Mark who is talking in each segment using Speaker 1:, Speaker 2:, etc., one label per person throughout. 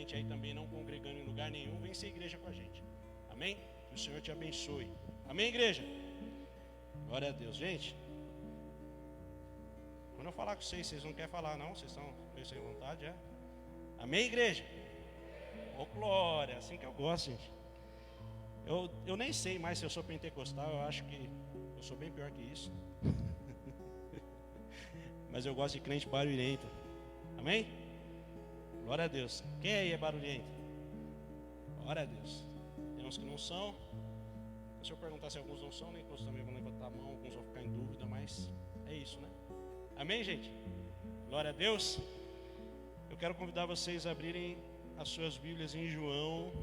Speaker 1: gente aí também não congregando em lugar nenhum, vem ser igreja com a gente. Amém? Que o Senhor te abençoe. Amém, igreja? Glória a Deus. Gente, quando eu falar com vocês não querem falar não? Vocês estão meio sem vontade, é? Amém, igreja? Ô, glória, assim que eu gosto, gente. Eu nem sei mais se eu sou pentecostal, eu acho que eu sou bem pior que isso. Mas eu gosto de crente barulhento. Amém? Glória a Deus. Quem aí é barulhento? Glória a Deus. Tem uns que não são. Se eu perguntar se alguns não são, nem todos também vão levantar a mão, alguns vão ficar em dúvida, mas é isso, né? Amém, gente? Glória a Deus. Eu quero convidar vocês a abrirem as suas Bíblias em João,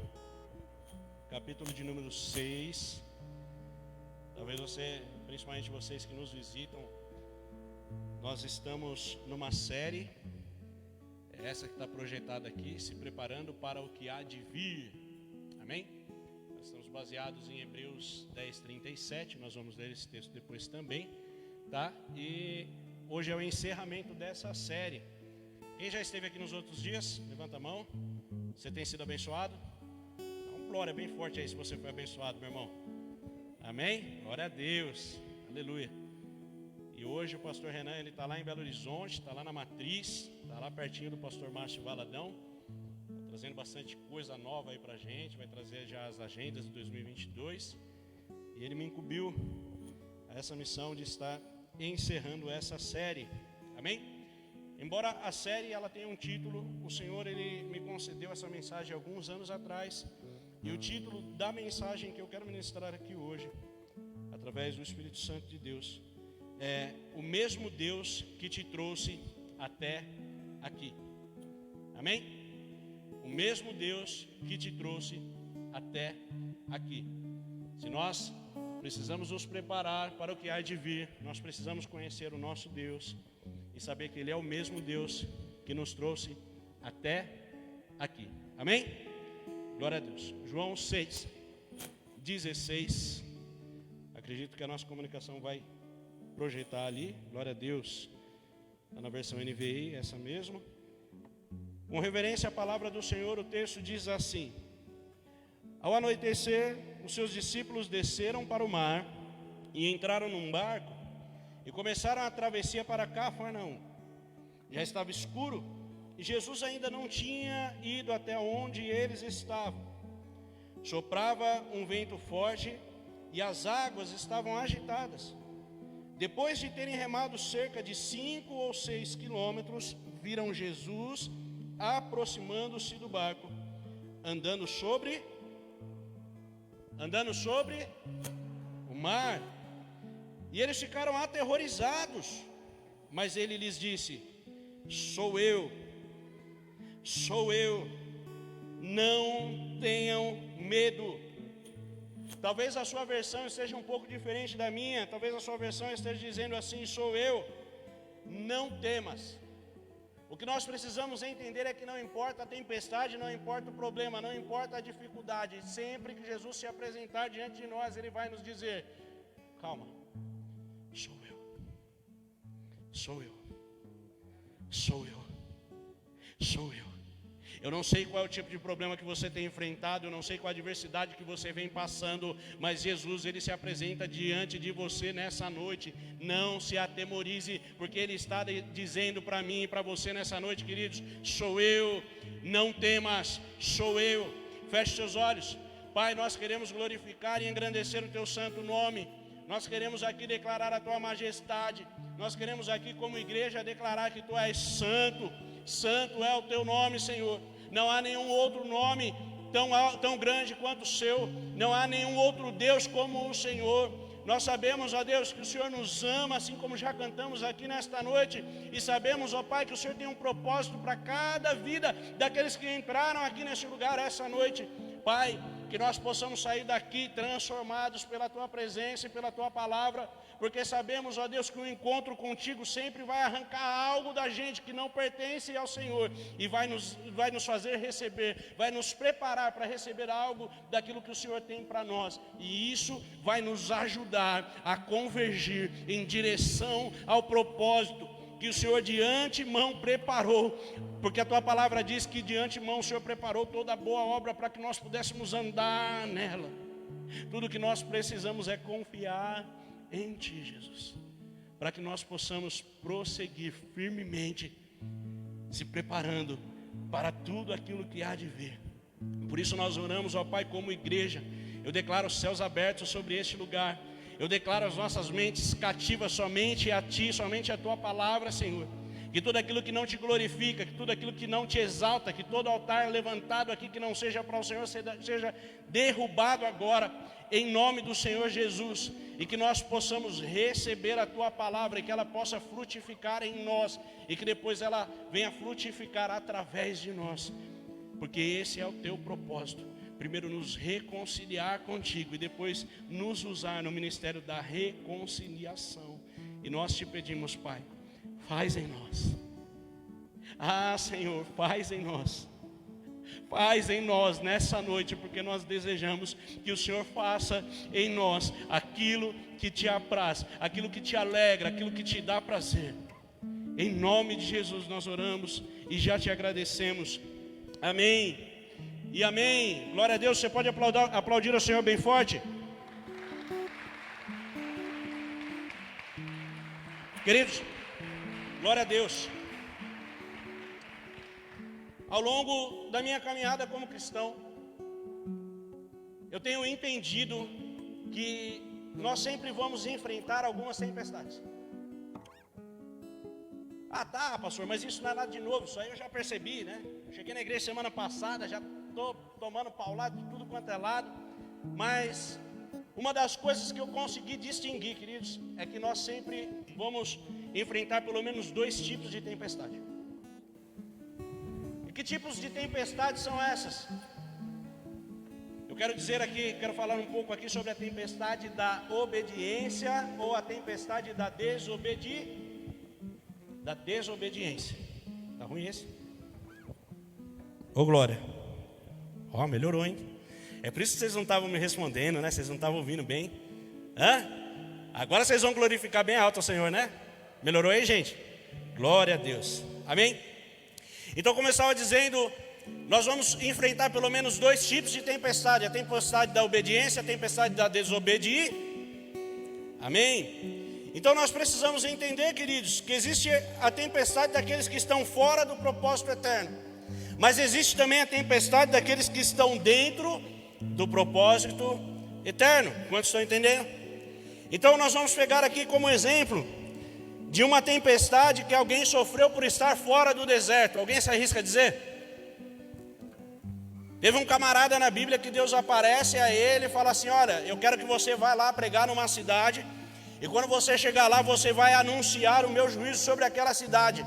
Speaker 1: capítulo de número 6. Talvez você, principalmente vocês que nos visitam, nós estamos numa série, essa que está projetada aqui, se preparando para o que há de vir. Amém? Nós estamos baseados em Hebreus 10:37, nós vamos ler esse texto depois também, tá? E hoje é o encerramento dessa série. Quem já esteve aqui nos outros dias? Levanta a mão. Você tem sido abençoado? Dá uma glória bem forte aí se você foi abençoado, meu irmão. Amém? Glória a Deus. Aleluia. E hoje o pastor Renan, ele está lá em Belo Horizonte, está lá na Matriz, está lá pertinho do pastor Márcio Valadão, tá trazendo bastante coisa nova aí pra gente, vai trazer já as agendas de 2022. E ele me incumbiu a essa missão de estar encerrando essa série. Amém? Embora a série ela tenha um título, o Senhor ele me concedeu essa mensagem alguns anos atrás. E o título da mensagem que eu quero ministrar aqui hoje, através do Espírito Santo de Deus, é o mesmo Deus que te trouxe até aqui. Amém? O mesmo Deus que te trouxe até aqui. Se nós precisamos nos preparar para o que há de vir, nós precisamos conhecer o nosso Deus e saber que Ele é o mesmo Deus que nos trouxe até aqui. Amém? Glória a Deus. João 6:16. Acredito que a nossa comunicação vai projetar ali. Glória a Deus. Está na versão NVI, essa mesma. Com reverência à palavra do Senhor, o texto diz assim: ao anoitecer, os seus discípulos desceram para o mar e entraram num barco e começaram a travessia para Cafarnaum. Já estava escuro e Jesus ainda não tinha ido até onde eles estavam. Soprava um vento forte e as águas estavam agitadas. Depois de terem remado cerca de 5 ou 6 quilômetros, viram Jesus aproximando-se do barco, andando sobre o mar. E eles ficaram aterrorizados. Mas ele lhes disse: sou eu, não tenham medo. Talvez a sua versão esteja um pouco diferente da minha. Talvez a sua versão esteja dizendo assim: sou eu, não temas. O que nós precisamos entender é que não importa a tempestade, não importa o problema, não importa a dificuldade, sempre que Jesus se apresentar diante de nós, Ele vai nos dizer: calma, sou eu. Eu não sei qual é o tipo de problema que você tem enfrentado, eu não sei qual a adversidade que você vem passando, mas Jesus, Ele se apresenta diante de você nessa noite. Não se atemorize, porque Ele está dizendo para mim e para você nessa noite, queridos: sou eu, não temas, sou eu. Feche seus olhos. Pai, nós queremos glorificar e engrandecer o Teu santo nome. Nós queremos aqui declarar a Tua majestade. Nós queremos aqui como igreja declarar que Tu és santo. Santo é o Teu nome, Senhor. Não há nenhum outro nome tão grande quanto o Seu. Não há nenhum outro Deus como o Senhor. Nós sabemos, ó Deus, que o Senhor nos ama, assim como já cantamos aqui nesta noite. E sabemos, ó Pai, que o Senhor tem um propósito para cada vida daqueles que entraram aqui nesse lugar essa noite. Pai, que nós possamos sair daqui transformados pela Tua presença e pela Tua palavra, porque sabemos, ó Deus, que o encontro contigo sempre vai arrancar algo da gente que não pertence ao Senhor e vai nos fazer receber, vai nos preparar para receber algo daquilo que o Senhor tem para nós, e isso vai nos ajudar a convergir em direção ao propósito que o Senhor de antemão preparou, porque a tua palavra diz que de antemão o Senhor preparou toda a boa obra para que nós pudéssemos andar nela. Tudo que nós precisamos é confiar em Ti, Jesus, para que nós possamos prosseguir firmemente, se preparando para tudo aquilo que há de vir. Por isso nós oramos, ó Pai, como igreja. Eu declaro os céus abertos sobre este lugar. Eu declaro as nossas mentes cativas somente a Ti, somente a Tua palavra, Senhor. Que tudo aquilo que não Te glorifica, que tudo aquilo que não Te exalta, que todo altar levantado aqui que não seja para o Senhor, seja derrubado agora, em nome do Senhor Jesus. E que nós possamos receber a Tua palavra e que ela possa frutificar em nós. E que depois ela venha frutificar através de nós. Porque esse é o Teu propósito. Primeiro nos reconciliar contigo e depois nos usar no ministério da reconciliação. E nós Te pedimos, Pai, faz em nós. Ah, Senhor, faz em nós. Faz em nós nessa noite, porque nós desejamos que o Senhor faça em nós aquilo que Te apraz, aquilo que Te alegra, aquilo que Te dá prazer. Em nome de Jesus nós oramos e já Te agradecemos. Amém. E amém. Glória a Deus. Você pode aplaudir ao Senhor bem forte. Queridos, glória a Deus. Ao longo da minha caminhada como cristão, eu tenho entendido que nós sempre vamos enfrentar algumas tempestades. Ah, tá, pastor, mas isso não é nada de novo, isso aí eu já percebi, né? Cheguei na igreja semana passada, já estou tomando paulada de tudo quanto é lado. Mas uma das coisas que eu consegui distinguir, queridos, é que nós sempre vamos enfrentar pelo menos 2 tipos de tempestade. E que tipos de tempestades são essas? Eu quero dizer aqui, quero falar um pouco aqui sobre a tempestade da obediência ou a tempestade da desobediência. Tá ruim esse? Ô glória. Ó, melhorou, hein? É por isso que vocês não estavam me respondendo, né? Vocês não estavam ouvindo bem. Hã? Agora vocês vão glorificar bem alto ao Senhor, né? Melhorou aí, gente? Glória a Deus. Amém? Então, como eu estava dizendo, nós vamos enfrentar pelo menos 2 tipos de tempestade. A tempestade da obediência, a tempestade da desobediência. Amém? Então nós precisamos entender, queridos, que existe a tempestade daqueles que estão fora do propósito eterno. Mas existe também a tempestade daqueles que estão dentro do propósito eterno. Quantos estão entendendo? Então nós vamos pegar aqui como exemplo de uma tempestade que alguém sofreu por estar fora do deserto. Alguém se arrisca a dizer? Teve um camarada na Bíblia que Deus aparece a ele e fala assim: olha, eu quero que você vá lá pregar numa cidade, e quando você chegar lá, você vai anunciar o meu juízo sobre aquela cidade.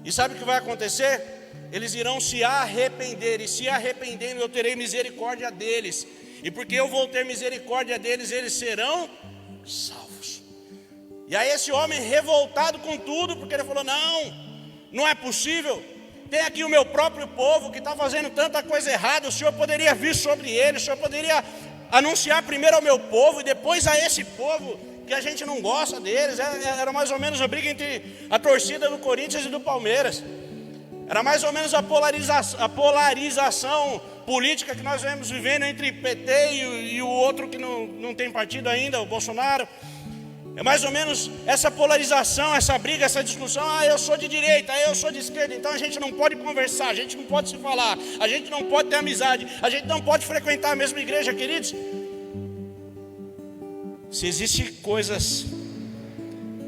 Speaker 1: E sabe o que vai acontecer? Eles irão se arrepender, e se arrependendo eu terei misericórdia deles. E porque eu vou ter misericórdia deles, eles serão salvos. E aí esse homem revoltado com tudo, porque ele falou: não é possível. Tem aqui o meu próprio povo que está fazendo tanta coisa errada. O Senhor poderia vir sobre ele, o Senhor poderia anunciar primeiro ao meu povo e depois a esse povo que a gente não gosta deles. Era mais ou menos a briga entre a torcida do Corinthians e do Palmeiras. Era mais ou menos a polarização política que nós vemos vivendo entre PT e o outro que não tem partido ainda, o Bolsonaro. É mais ou menos essa polarização, essa briga, essa discussão. Ah, eu sou de direita, eu sou de esquerda. Então a gente não pode conversar, a gente não pode se falar, a gente não pode ter amizade, a gente não pode frequentar a mesma igreja, queridos. Se existem coisas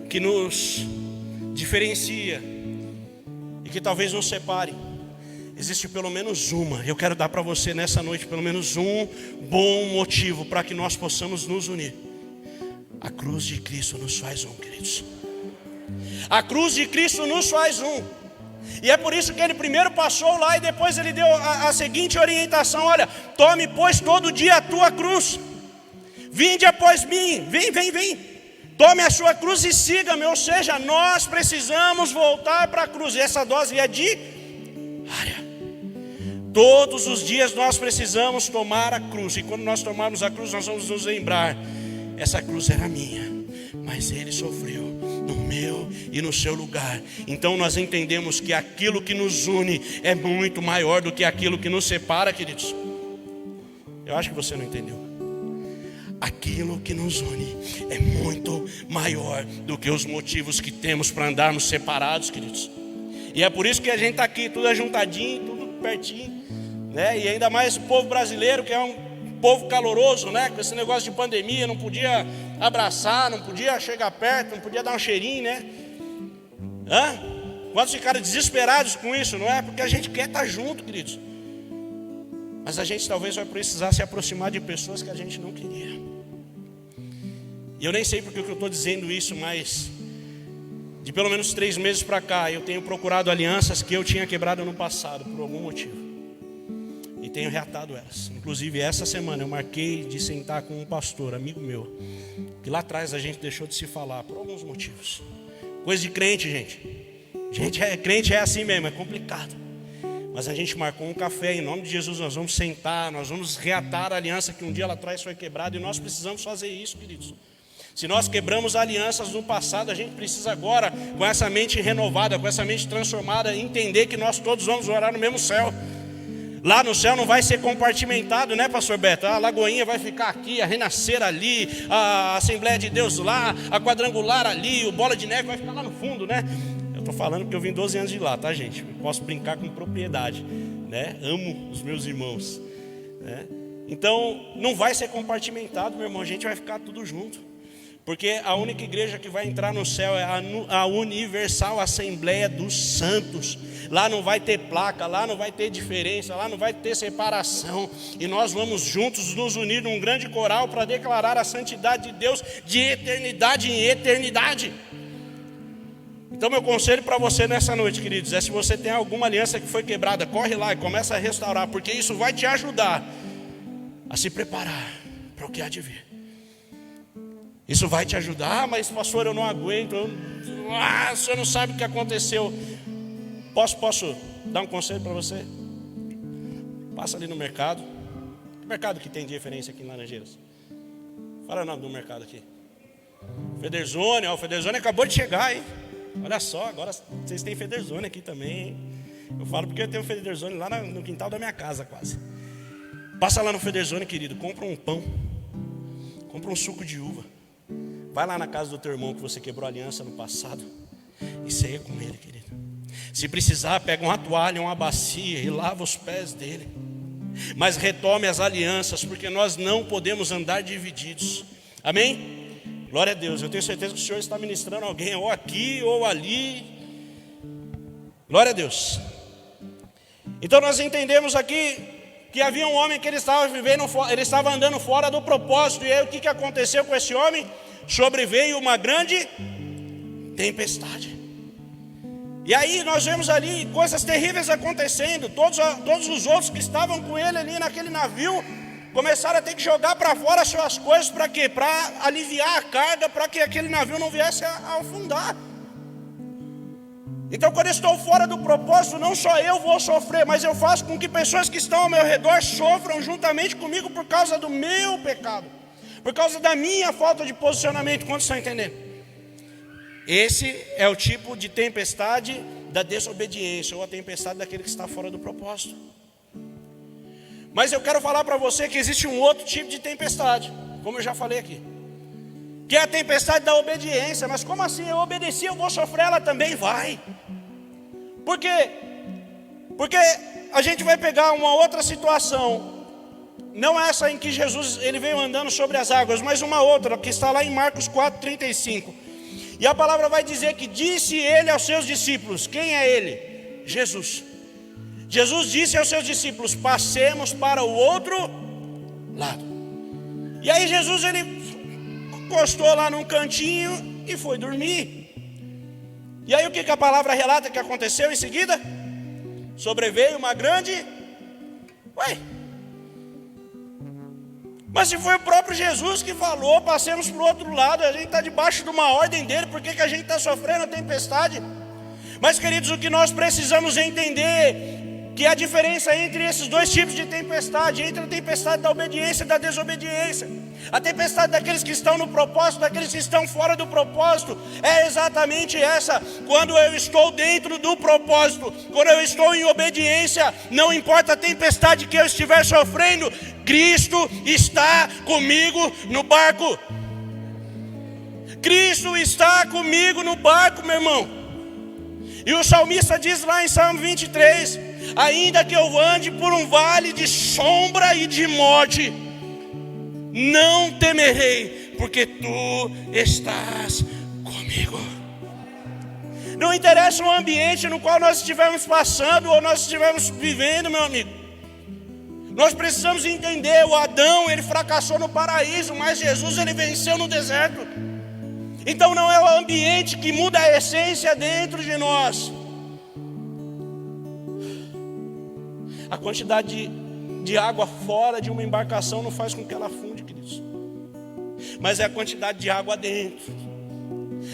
Speaker 1: que nos diferencia e que talvez nos separe, existe pelo menos uma. Eu quero dar para você nessa noite pelo menos um bom motivo para que nós possamos nos unir. A cruz de Cristo nos faz um, queridos. A cruz de Cristo nos faz um. E é por isso que ele primeiro passou lá e depois ele deu a seguinte orientação: olha, tome pois todo dia a tua cruz. Vinde após mim, vem. Tome a sua cruz e siga-me. Ou seja, nós precisamos voltar para a cruz. E essa dose é diária. Todos os dias nós precisamos tomar a cruz. E quando nós tomarmos a cruz, nós vamos nos lembrar: essa cruz era minha, mas Ele sofreu no meu e no seu lugar. Então nós entendemos que aquilo que nos une é muito maior do que aquilo que nos separa, queridos. Eu acho que você não entendeu. Aquilo que nos une é muito maior do que os motivos que temos para andarmos separados, queridos. E é por isso que a gente está aqui, tudo ajuntadinho, tudo pertinho, né? E ainda mais o povo brasileiro, que é um povo caloroso, né? Com esse negócio de pandemia, não podia abraçar, não podia chegar perto, não podia dar um cheirinho, né? Quantos ficaram desesperados com isso, não é? Porque a gente quer estar junto, queridos. Mas a gente talvez vai precisar se aproximar de pessoas que a gente não queria. E eu nem sei porque que eu estou dizendo isso, mas de pelo menos 3 meses para cá, eu tenho procurado alianças que eu tinha quebrado no passado, por algum motivo. E tenho reatado elas. Inclusive essa semana eu marquei de sentar com um pastor, amigo meu, que lá atrás a gente deixou de se falar, por alguns motivos. Coisa de crente, gente. Crente é assim mesmo, é complicado. Mas a gente marcou um café, em nome de Jesus nós vamos sentar, nós vamos reatar a aliança que um dia lá atrás foi quebrada. E nós precisamos fazer isso, queridos. Se nós quebramos alianças no passado, a gente precisa agora, com essa mente renovada, com essa mente transformada, entender que nós todos vamos morar no mesmo céu. Lá no céu não vai ser compartimentado, né, pastor Beto? A Lagoinha vai ficar aqui, a Renascer ali, a Assembleia de Deus lá, a Quadrangular ali, o Bola de Neve vai ficar lá no fundo, né? Eu estou falando porque eu vim 12 anos de lá, tá, gente? Eu posso brincar com propriedade, né? Amo os meus irmãos, né? Então, não vai ser compartimentado, meu irmão, a gente vai ficar tudo junto. Porque a única igreja que vai entrar no céu é a Universal Assembleia dos Santos. Lá não vai ter placa, lá não vai ter diferença, lá não vai ter separação. E nós vamos juntos nos unir num grande coral para declarar a santidade de Deus de eternidade em eternidade. Então meu conselho para você nessa noite, queridos, é se você tem alguma aliança que foi quebrada, corre lá e começa a restaurar, porque isso vai te ajudar a se preparar para o que há de vir. Isso vai te ajudar. Mas pastor, eu não aguento, o senhor não sabe o que aconteceu. Posso dar um conselho para você? Passa ali no mercado. Que mercado que tem de referência aqui em Laranjeiras? Fala o nome do mercado aqui. Federzone, o Federzone acabou de chegar, hein? Olha só, agora vocês têm Federzone aqui também, hein? Eu falo porque eu tenho Federzone lá no quintal da minha casa quase. Passa lá no Federzone, querido, compra um pão, compra um suco de uva. Vai lá na casa do teu irmão que você quebrou a aliança no passado e ceia com ele, querido. Se precisar, pega uma toalha, uma bacia e lava os pés dele. Mas retome as alianças, porque nós não podemos andar divididos. Amém? Glória a Deus. Eu tenho certeza que o Senhor está ministrando alguém ou aqui ou ali. Glória a Deus. Então nós entendemos aqui que havia um homem que ele estava andando fora do propósito. E aí o que aconteceu com esse homem? Sobreveio uma grande tempestade. E aí nós vemos ali coisas terríveis acontecendo. Todos os outros que estavam com ele ali naquele navio começaram a ter que jogar para fora as suas coisas. Para quê? Para aliviar a carga, para que aquele navio não viesse a afundar. Então quando eu estou fora do propósito, não só eu vou sofrer, mas eu faço com que pessoas que estão ao meu redor sofram juntamente comigo por causa do meu pecado, por causa da minha falta de posicionamento. Quantos estão entendendo? Esse é o tipo de tempestade da desobediência, ou a tempestade daquele que está fora do propósito. Mas eu quero falar para você que existe um outro tipo de tempestade, como eu já falei aqui, que é a tempestade da obediência. Mas como assim? Eu obedeci, eu vou sofrer? Ela também vai. Por quê? Porque a gente vai pegar uma outra situação, não essa em que Jesus ele veio andando sobre as águas, mas uma outra que está lá em Marcos 4:35. E a palavra vai dizer que disse ele aos seus discípulos. Quem é ele? Jesus. Jesus disse aos seus discípulos: passemos para o outro lado. E aí Jesus ele encostou lá num cantinho e foi dormir. E aí o que a palavra relata que aconteceu em seguida? Sobreveio uma grande... Mas se foi o próprio Jesus que falou, passemos para o outro lado, a gente está debaixo de uma ordem dele, por que a gente está sofrendo a tempestade? Mas queridos, o que nós precisamos entender que é a diferença entre esses dois tipos de tempestade, entre a tempestade da obediência e da desobediência. A tempestade daqueles que estão no propósito, daqueles que estão fora do propósito, é exatamente essa. Quando eu estou dentro do propósito, quando eu estou em obediência, não importa a tempestade que eu estiver sofrendo, Cristo está comigo no barco. Cristo está comigo no barco, meu irmão. E o salmista diz lá em Salmo 23, ainda que eu ande por um vale de sombra e de morte, não temerei, porque tu estás comigo. Não interessa o ambiente no qual nós estivermos passando ou nós estivermos vivendo, meu amigo. Nós precisamos entender, o Adão, ele fracassou no paraíso, mas Jesus, ele venceu no deserto. Então não é o ambiente que muda a essência dentro de nós. A quantidade de água fora de uma embarcação não faz com que ela afunde, queridos. Mas é a quantidade de água dentro.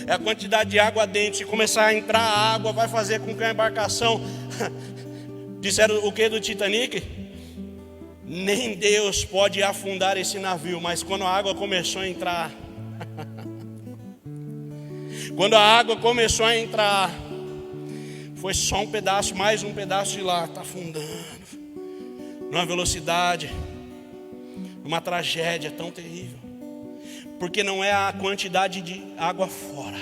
Speaker 1: É a quantidade de água dentro. Se começar a entrar água, vai fazer com que a embarcação... Disseram o que do Titanic? Nem Deus pode afundar esse navio. Mas quando a água começou a entrar... Quando a água começou a entrar, foi só um pedaço, mais um pedaço de lá, está afundando, numa velocidade, numa tragédia tão terrível. Porque não é a quantidade de água fora,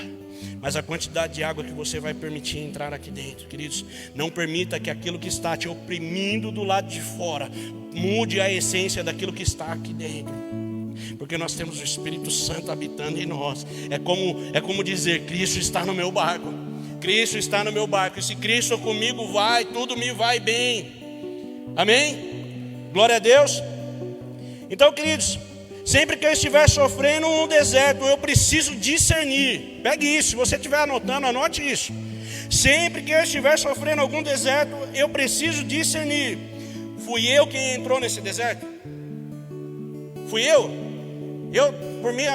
Speaker 1: mas a quantidade de água que você vai permitir entrar aqui dentro, queridos. Não permita que aquilo que está te oprimindo do lado de fora mude a essência daquilo que está aqui dentro. Porque nós temos o Espírito Santo habitando em nós. É como dizer, Cristo está no meu barco. Cristo está no meu barco. E se Cristo comigo vai, tudo me vai bem. Amém? Glória a Deus. Então, queridos, sempre que eu estiver sofrendo um deserto, eu preciso discernir. Pegue isso, se você estiver anotando, anote isso. Sempre que eu estiver sofrendo algum deserto, eu preciso discernir. Fui eu quem entrou nesse deserto? Fui eu? Eu, por mim,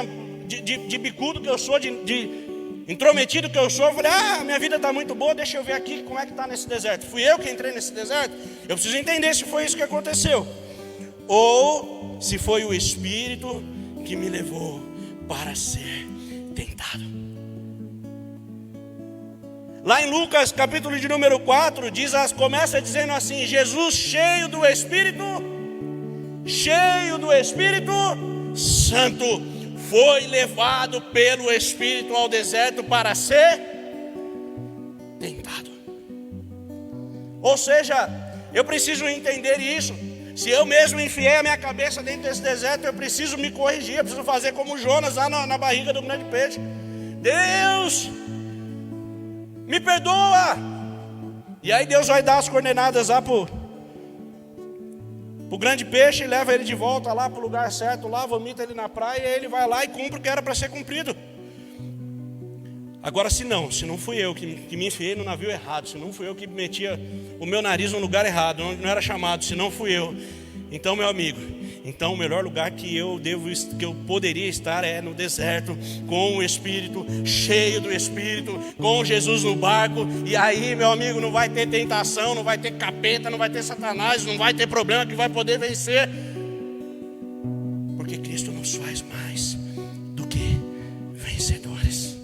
Speaker 1: de bicudo que eu sou, de intrometido que eu sou, eu falei, minha vida está muito boa, deixa eu ver aqui como é que está nesse deserto. Fui eu que entrei nesse deserto? Eu preciso entender se foi isso que aconteceu. Ou se foi o Espírito que me levou para ser tentado. Lá em Lucas, capítulo de número 4, começa dizendo assim, Jesus cheio do Espírito Santo, foi levado pelo Espírito ao deserto para ser tentado. Ou seja, eu preciso entender isso. Se eu mesmo enfiei a minha cabeça dentro desse deserto, eu preciso me corrigir. Eu preciso fazer como Jonas lá na barriga do grande peixe. Deus, me perdoa. E aí Deus vai dar as coordenadas lá pro grande peixe, leva ele de volta lá para o lugar certo, lá vomita ele na praia, e ele vai lá e cumpre o que era para ser cumprido. Agora se não fui eu que me enfiei no navio errado, se não fui eu que metia o meu nariz no lugar errado, onde não era chamado, se não fui eu, então, meu amigo, então o melhor lugar que eu poderia estar é no deserto, com o Espírito, cheio do Espírito, com Jesus no barco. E aí, meu amigo, não vai ter tentação, não vai ter capeta, não vai ter Satanás, não vai ter problema que vai poder vencer, porque Cristo nos faz mais do que vencedores.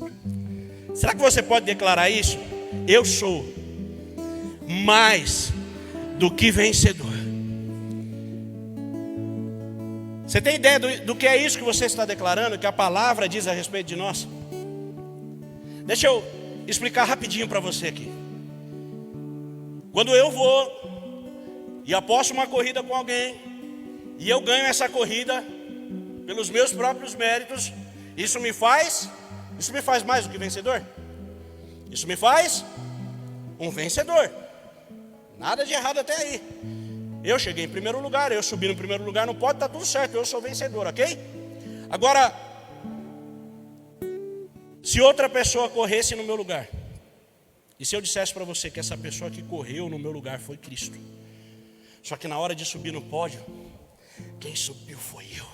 Speaker 1: Será que você pode declarar isso? Eu sou mais do que vencedor. Você tem ideia do que é isso que você está declarando, que a palavra diz a respeito de nós? Deixa eu explicar rapidinho para você aqui. Quando eu vou e aposto uma corrida com alguém, e eu ganho essa corrida pelos meus próprios méritos, isso me faz mais do que vencedor? Isso me faz um vencedor. Nada de errado até aí. Eu cheguei em primeiro lugar, eu subi no primeiro lugar, não pode, está tudo certo, eu sou vencedor, ok? Agora, se outra pessoa corresse no meu lugar, e se eu dissesse para você que essa pessoa que correu no meu lugar foi Cristo, só que na hora de subir no pódio, quem subiu foi eu.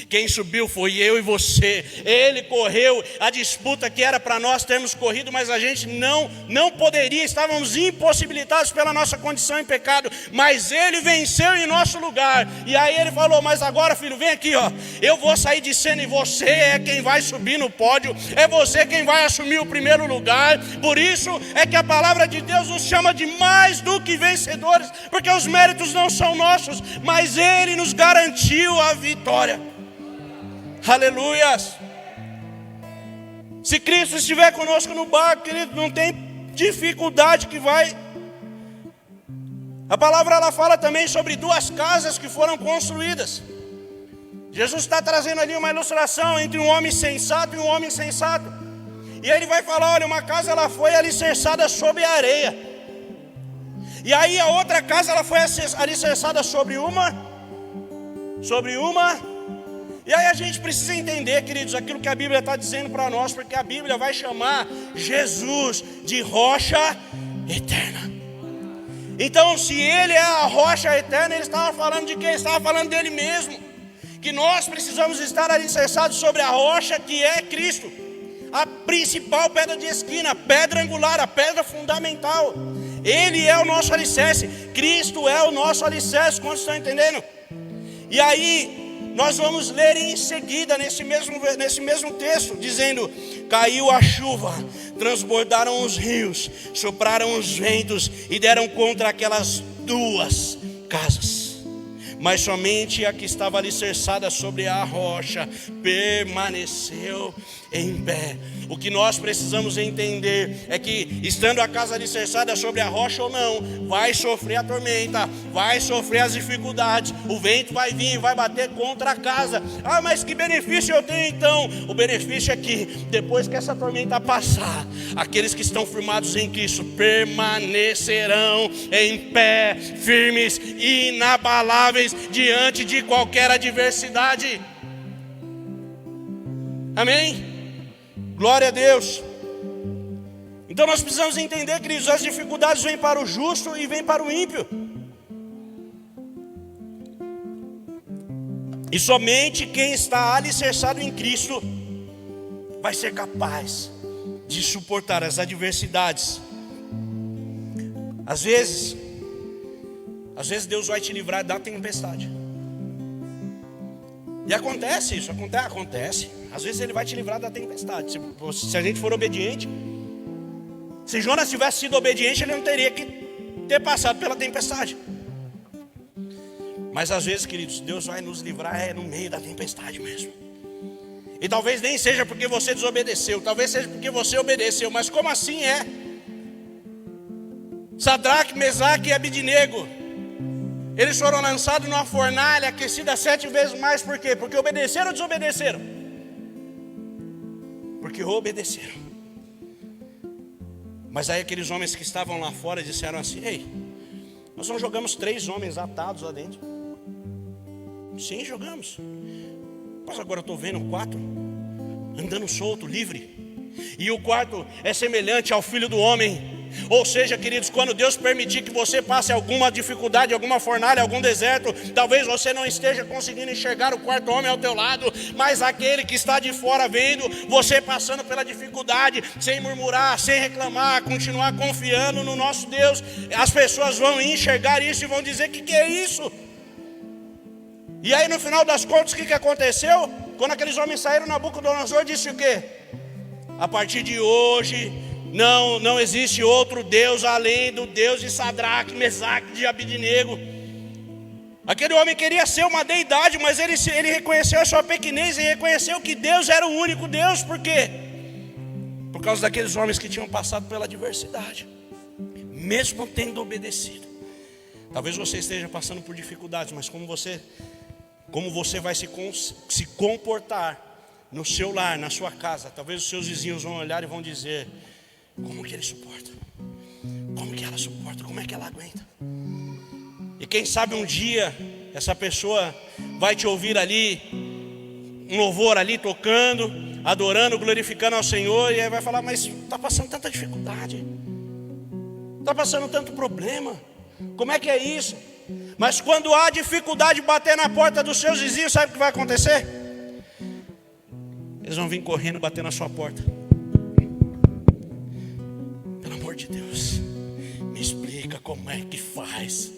Speaker 1: Quem subiu foi eu e você. Ele correu a disputa que era para nós termos corrido, mas a gente não poderia, estávamos impossibilitados pela nossa condição em pecado, mas ele venceu em nosso lugar. E aí ele falou: mas agora, filho, vem aqui, ó, eu vou sair de cena e você é quem vai subir no pódio, é você quem vai assumir o primeiro lugar. Por isso é que a palavra de Deus nos chama de mais do que vencedores, porque os méritos não são nossos, mas ele nos garantiu a vitória. Aleluias. Se Cristo estiver conosco no barco, querido, não tem dificuldade que vai. A palavra ela fala também sobre duas casas que foram construídas. Jesus está trazendo ali uma ilustração entre um homem sensato e um homem insensato. E aí ele vai falar: olha, uma casa ela foi alicerçada sobre a areia, e aí a outra casa ela foi alicerçada sobre uma. E aí a gente precisa entender, queridos, aquilo que a Bíblia está dizendo para nós, porque a Bíblia vai chamar Jesus de rocha eterna. Então, se ele é a rocha eterna, ele estava falando de quem? Ele estava falando dele mesmo. Que nós precisamos estar alicerçados sobre a rocha que é Cristo, a principal pedra de esquina, a pedra angular, a pedra fundamental. Ele é o nosso alicerce, Cristo é o nosso alicerce. Quantos estão entendendo? E aí nós vamos ler em seguida, nesse mesmo texto, dizendo: caiu a chuva, transbordaram os rios, sopraram os ventos e deram contra aquelas duas casas. Mas somente a que estava alicerçada sobre a rocha permaneceu em pé. O que nós precisamos entender é que, estando a casa alicerçada sobre a rocha ou não, vai sofrer a tormenta, vai sofrer as dificuldades, o vento vai vir e vai bater contra a casa. Ah, mas que benefício eu tenho então? O benefício é que, depois que essa tormenta passar, aqueles que estão firmados em Cristo permanecerão em pé, firmes e inabaláveis diante de qualquer adversidade. Amém? Glória a Deus. Então nós precisamos entender, queridos, as dificuldades vêm para o justo e vêm para o ímpio. E somente quem está alicerçado em Cristo vai ser capaz de suportar as adversidades. Às vezes Deus vai te livrar da tempestade. E acontece isso, acontece. Às vezes ele vai te livrar da tempestade. Se a gente for obediente. Se Jonas tivesse sido obediente, ele não teria que ter passado pela tempestade. Mas às vezes, queridos, Deus vai nos livrar no meio da tempestade mesmo. E talvez nem seja porque você desobedeceu, talvez seja porque você obedeceu. Mas como assim é? Sadraque, Mesaque e Abidnego, eles foram lançados numa fornalha aquecida 7 vezes mais. Por quê? Porque obedeceram ou desobedeceram? Porque obedeceram. Mas aí aqueles homens que estavam lá fora disseram assim: ei, nós não jogamos 3 homens atados lá dentro? Sim, jogamos. Mas agora eu estou vendo 4 andando solto, livre. E o quarto é semelhante ao Filho do Homem. Ou seja, queridos, quando Deus permitir que você passe alguma dificuldade, alguma fornalha, algum deserto, talvez você não esteja conseguindo enxergar o quarto homem ao teu lado, mas aquele que está de fora vendo você passando pela dificuldade, sem murmurar, sem reclamar, continuar confiando no nosso Deus, as pessoas vão enxergar isso e vão dizer: que é isso? E aí no final das contas, o que aconteceu? Quando aqueles homens saíram, Nabucodonosor disse o quê? A partir de hoje não existe outro Deus além do Deus de Sadraque, Mesaque, de Abidnego. Aquele homem queria ser uma deidade, mas ele reconheceu a sua pequenez e reconheceu que Deus era o único Deus. Por quê? Por causa daqueles homens que tinham passado pela adversidade, mesmo tendo obedecido. Talvez você esteja passando por dificuldades, mas como você vai se comportar no seu lar, na sua casa, talvez os seus vizinhos vão olhar e vão dizer: como que ele suporta? Como que ela suporta? Como é que ela aguenta? E quem sabe um dia essa pessoa vai te ouvir ali, um louvor ali tocando, adorando, glorificando ao Senhor, e aí vai falar: mas está passando tanta dificuldade, está passando tanto problema, como é que é isso? Mas quando há dificuldade de bater na porta dos seus vizinhos, sabe o que vai acontecer? Eles vão vir correndo bater na sua porta. Pelo amor de Deus, me explica como é que faz.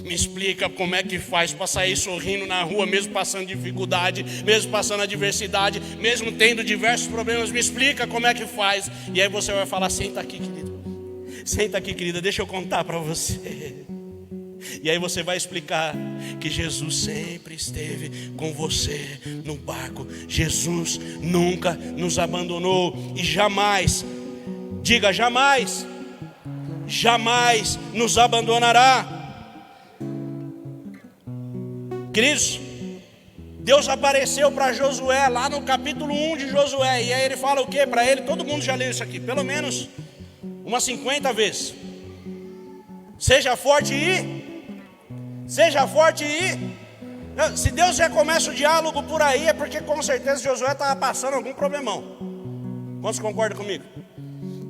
Speaker 1: Me explica como é que faz para sair sorrindo na rua, mesmo passando dificuldade, mesmo passando adversidade, mesmo tendo diversos problemas. Me explica como é que faz. E aí você vai falar: senta aqui, querido. Senta aqui, querida, deixa eu contar para você. E aí você vai explicar que Jesus sempre esteve com você no barco. Jesus nunca nos abandonou e jamais, diga jamais, jamais nos abandonará. Queridos, Deus apareceu para Josué lá no capítulo 1 de Josué. E aí ele fala o que para ele? Todo mundo já leu isso aqui, pelo menos umas 50 vezes. Seja forte e se Deus já começa o diálogo por aí, é porque com certeza Josué estava passando algum problemão. Quantos concordam comigo?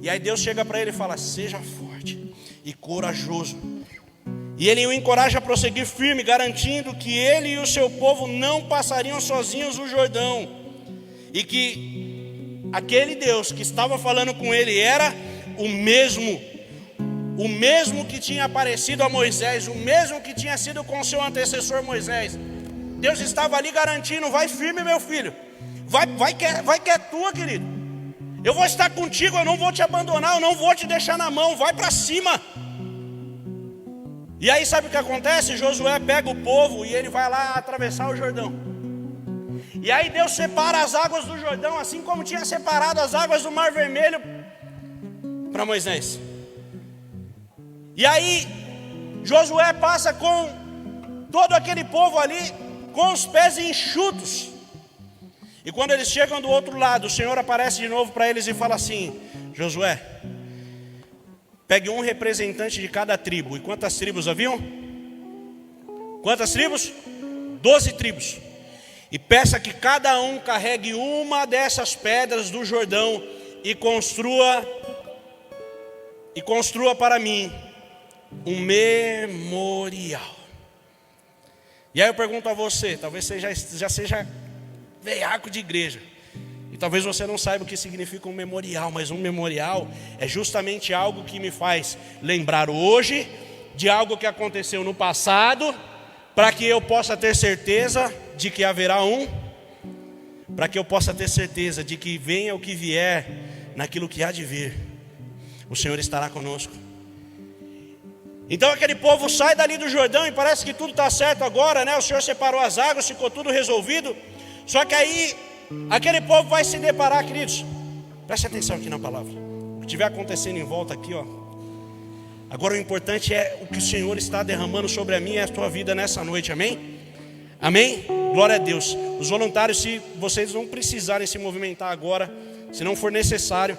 Speaker 1: E aí Deus chega para ele e fala: seja forte e corajoso. E ele o encoraja a prosseguir firme, garantindo que ele e o seu povo não passariam sozinhos o Jordão. E que aquele Deus que estava falando com ele era o mesmo que tinha aparecido a Moisés, o mesmo que tinha sido com o seu antecessor Moisés. Deus estava ali garantindo: vai firme, meu filho, vai que é tua, querido. Eu vou estar contigo, eu não vou te abandonar, eu não vou te deixar na mão, vai para cima. E aí sabe o que acontece? Josué pega o povo e ele vai lá atravessar o Jordão. E aí Deus separa as águas do Jordão, assim como tinha separado as águas do Mar Vermelho para Moisés. E aí Josué passa com todo aquele povo ali com os pés enxutos. E quando eles chegam do outro lado, o Senhor aparece de novo para eles e fala assim: Josué, pegue um representante de cada tribo. E quantas tribos haviam? Quantas tribos? 12 tribos. E peça que cada um carregue uma dessas pedras do Jordão e construa para mim um memorial. E aí eu pergunto a você, talvez você já seja veiaco de igreja, e talvez você não saiba o que significa um memorial, mas um memorial é justamente algo que me faz lembrar hoje de algo que aconteceu no passado, para que eu possa ter certeza de que haverá para que eu possa ter certeza de que venha o que vier, naquilo que há de vir, o Senhor estará conosco. Então aquele povo sai dali do Jordão e parece que tudo está certo agora, né? O Senhor separou as águas, ficou tudo resolvido. Só que aí aquele povo vai se deparar, queridos, preste atenção aqui na palavra, o que estiver acontecendo em volta aqui, ó. Agora o importante é o que o Senhor está derramando sobre a minha e a tua vida nessa noite, amém? Amém? Glória a Deus. Os voluntários, se vocês não precisarem se movimentar agora, se não for necessário,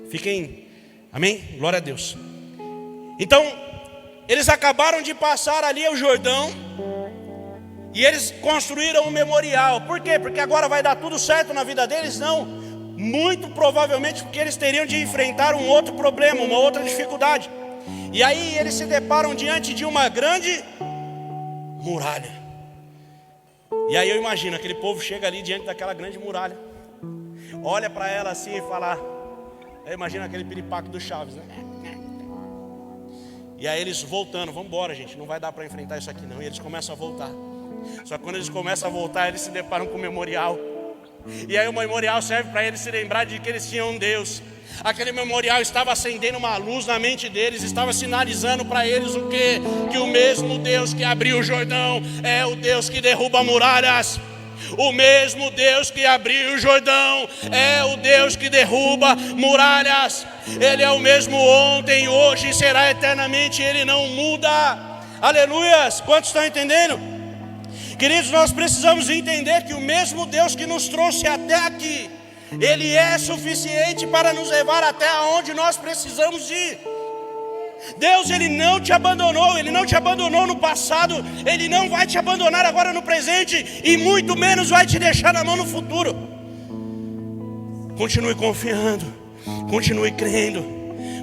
Speaker 1: fiquem, amém? Glória a Deus. Então, eles acabaram de passar ali o Jordão e eles construíram um memorial. Por quê? Porque agora vai dar tudo certo na vida deles? Não. Muito provavelmente porque eles teriam de enfrentar um outro problema, uma outra dificuldade. E aí eles se deparam diante de uma grande muralha. E aí eu imagino, aquele povo chega ali diante daquela grande muralha, olha para ela assim e fala, eu imagino aquele piripaque do Chaves, né? E aí eles voltando, vamos embora, gente, não vai dar para enfrentar isso aqui não. E eles começam a voltar. Só que quando eles começam a voltar, eles se deparam com o memorial. E aí o memorial serve para eles se lembrar de que eles tinham um Deus. Aquele memorial estava acendendo uma luz na mente deles, estava sinalizando para eles o quê? Que o mesmo Deus que abriu o Jordão é o Deus que derruba muralhas. O mesmo Deus que abriu o Jordão é o Deus que derruba muralhas. Ele é o mesmo ontem, hoje e será eternamente. Ele não muda. Aleluias. Quantos estão entendendo? Queridos, nós precisamos entender que o mesmo Deus que nos trouxe até aqui, Ele é suficiente para nos levar até onde nós precisamos ir. Deus, Ele não te abandonou, Ele não te abandonou no passado, Ele não vai te abandonar agora no presente, e muito menos vai te deixar na mão no futuro. Continue confiando, continue crendo,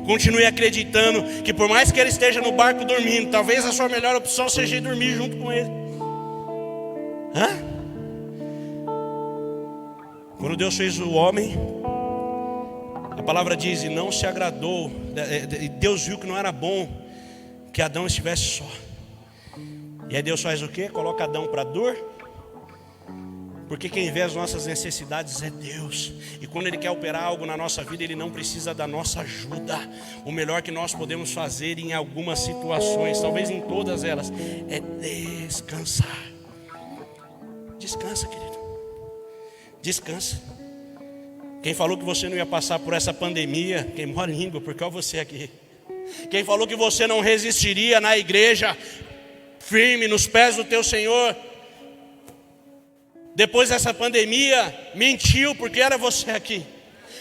Speaker 1: Continue acreditando que por mais que ele esteja no barco dormindo, talvez a sua melhor opção seja ir dormir junto com ele. Quando Deus fez o homem, a palavra diz, e não se agradou, Deus viu que não era bom que Adão estivesse só. E aí Deus faz o quê? Coloca Adão para dor. Porque quem vê as nossas necessidades é Deus. E quando Ele quer operar algo na nossa vida, Ele não precisa da nossa ajuda. O melhor que nós podemos fazer em algumas situações, talvez em todas elas, é descansar. Descansa, querido. Descansa. Quem falou que você não ia passar por essa pandemia, queimou a língua, porque olha você aqui. Quem falou que você não resistiria na igreja, firme nos pés do teu Senhor, depois dessa pandemia, mentiu, porque era você aqui.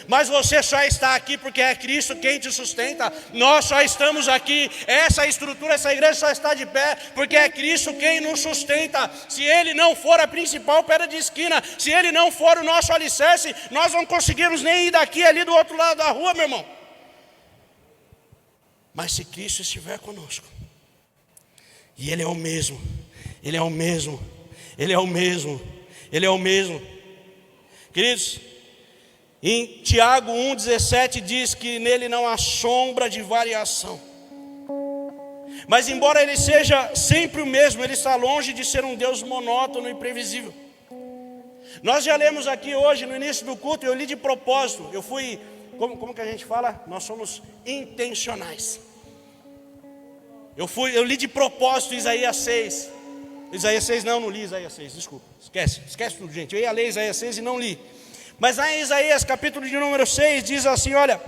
Speaker 1: Mas você só está aqui porque é Cristo quem te sustenta. Nós só estamos aqui, essa estrutura, essa igreja só está de pé porque é Cristo quem nos sustenta. Se Ele não for a principal pedra de esquina, se Ele não for o nosso alicerce, nós não conseguimos nem ir daqui ali do outro lado da rua, meu irmão. Mas se Cristo estiver conosco, e Ele é o mesmo, Ele é o mesmo, Ele é o mesmo, Ele é o mesmo. Queridos, em Tiago 1,17 diz que nele não há sombra de variação. Mas embora Ele seja sempre o mesmo, Ele está longe de ser um Deus monótono e previsível. Nós já lemos aqui hoje no início do culto, eu li de propósito. Eu fui, como que a gente fala? Nós somos intencionais. Eu li de propósito Isaías 6. Isaías 6 não li Isaías 6, desculpa. Esquece tudo, gente. Eu ia ler Isaías 6 e não li. Mas lá em Isaías, capítulo de número 6, diz assim, olha.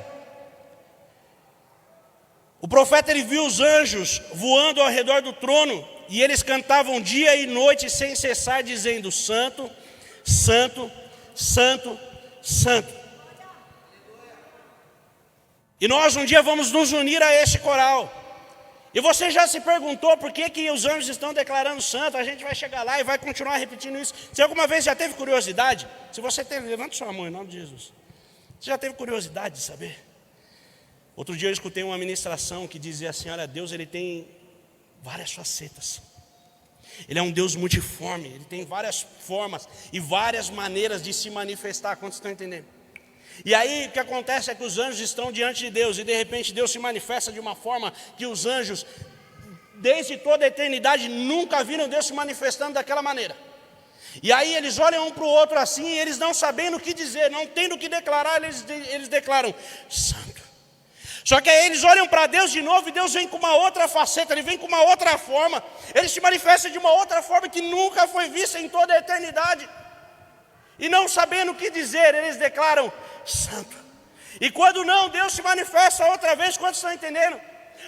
Speaker 1: O profeta, ele viu os anjos voando ao redor do trono, e eles cantavam dia e noite sem cessar, dizendo, Santo, Santo, Santo, Santo. E nós um dia vamos nos unir a esse coral. E você já se perguntou por que os anjos estão declarando santo? A gente vai chegar lá e vai continuar repetindo isso. Você alguma vez já teve curiosidade? Se você teve, levante sua mão em nome de Jesus. Você já teve curiosidade de saber? Outro dia eu escutei uma ministração que dizia assim, olha, Deus ele tem várias facetas. Ele é um Deus multiforme, Ele tem várias formas e várias maneiras de se manifestar. Quantos estão entendendo? E aí o que acontece é que os anjos estão diante de Deus, e de repente Deus se manifesta de uma forma que os anjos, desde toda a eternidade, nunca viram Deus se manifestando daquela maneira. E aí eles olham um para o outro assim, e eles não sabendo o que dizer, não tendo o que declarar, eles declaram, Santo. Só que aí eles olham para Deus de novo, e Deus vem com uma outra faceta, Ele vem com uma outra forma, Ele se manifesta de uma outra forma que nunca foi vista em toda a eternidade. E não sabendo o que dizer, eles declaram, Santo. E quando não, Deus se manifesta outra vez. Quantos estão entendendo?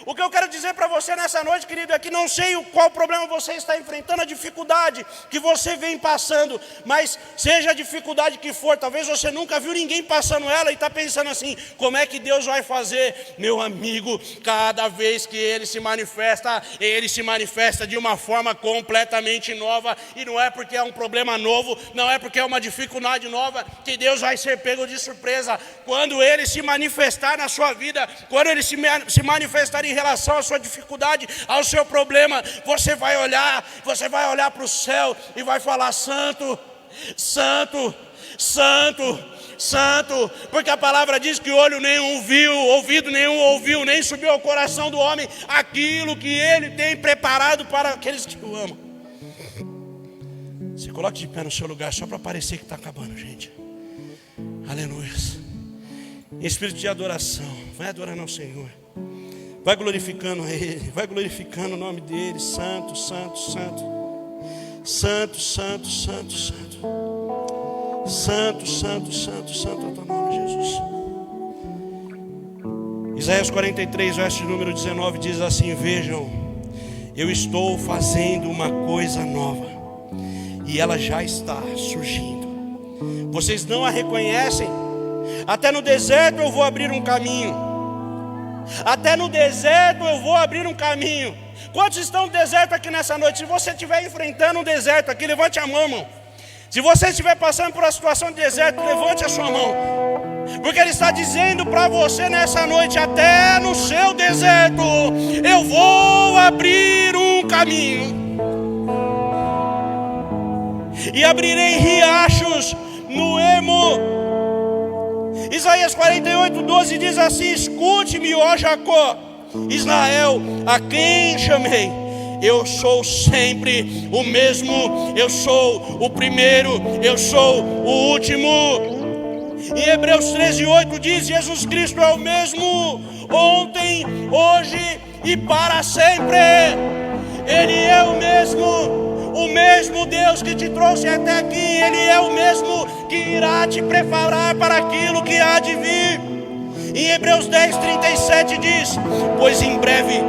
Speaker 1: O que eu quero dizer para você nessa noite, querido, é que não sei qual problema você está enfrentando, a dificuldade que você vem passando, mas seja a dificuldade que for, talvez você nunca viu ninguém passando ela e está pensando assim, como é que Deus vai fazer? Meu amigo, cada vez que Ele se manifesta de uma forma completamente nova, e não é porque é um problema novo, não é porque é uma dificuldade nova, que Deus vai ser pego de surpresa. Quando Ele se manifestar na sua vida, quando Ele se manifestar em relação à sua dificuldade, ao seu problema, você vai olhar para o céu e vai falar, Santo, Santo, Santo, Santo, porque a palavra diz que olho nenhum viu, ouvido nenhum ouviu, nem subiu ao coração do homem aquilo que Ele tem preparado para aqueles que o amam. Se coloque de pé no seu lugar, só para parecer que está acabando, gente. Aleluia. Em espírito de adoração, vai adorando ao Senhor. Vai glorificando Ele, vai glorificando o nome dEle. Santo, Santo, Santo. Santo, Santo, Santo, Santo. Santo, Santo, Santo, Santo é o teu nome, Jesus. Isaías 43, verso número 19 diz assim, vejam, eu estou fazendo uma coisa nova, e ela já está surgindo. Vocês não a reconhecem? Até no deserto eu vou abrir um caminho. Até no deserto eu vou abrir um caminho. Quantos estão no deserto aqui nessa noite? Se você estiver enfrentando um deserto aqui, levante a mão, irmão. Se você estiver passando por uma situação de deserto, levante a sua mão. Porque Ele está dizendo para você nessa noite: até no seu deserto eu vou abrir um caminho, e abrirei riachos no ermo. Isaías 48:12 diz assim: escute-me, ó Jacó, Israel, a quem chamei. Eu sou sempre o mesmo, eu sou o primeiro, eu sou o último. Em Hebreus 13:8 diz: Jesus Cristo é o mesmo ontem, hoje e para sempre. Ele é o mesmo Deus que te trouxe até aqui. Ele é o mesmo que irá te preparar para aquilo que há de vir. Em Hebreus 10:37 diz: pois em breve,